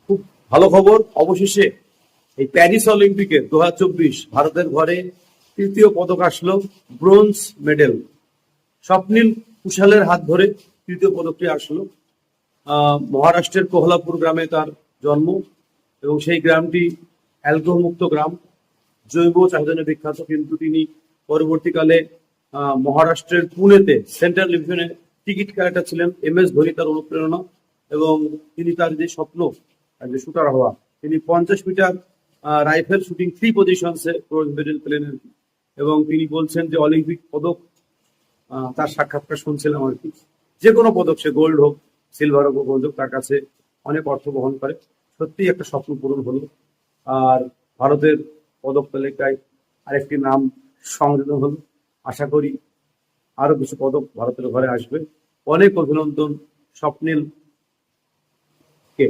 খুব ভালো খবর, অবশেষে এই প্যারিস অলিম্পিকে 2024 ভারতের ঘরে তৃতীয় পদক আসলো, ব্রোঞ্জ মেডেল। স্বপ্নীল কুশালের হাত ধরে তৃতীয় পদকটি আসলো। মহারাষ্ট্রের কোহলাপুর গ্রামে তার জন্ম এবং সেই গ্রামটি অ্যালকোহল মুক্ত গ্রাম, জৈব চাহিদা জন্য বিখ্যাত। কিন্তু তিনি পরবর্তীকালে মহারাষ্ট্রের পুনেতে সেন্ট্রাল ডিভিশনে টিকিট কালেক্টর ছিলেন। MS ধোনি তার অনুপ্রেরণা, এবং তিনি তার যে স্বপ্ন যে শুটার হওয়া, তিনি 50 মিটার রাইফেল শুটিং 3 পজিশনসে ব্রোঞ্জ মেডেল পেলেন। এবং তিনি বলছেন যে অলিম্পিক পদক, তার সাক্ষাৎকার শুনছিলাম আর কি, যে কোনো পদক, সে গোল্ড হোক, সিলভার হোক, ব্রোঞ্জ হোক, তার কাছে অনেক অর্থ বহন করে। সত্যিই একটা স্বপ্ন পূরণ হলো। আর ভারতের পদক তালিকায় আরেকটি নাম সংযোজন হলো। আশা করি আরো কিছু পদক ভারতের ঘরে আসবে। অনেক অভিনন্দন স্বপ্নীল কে।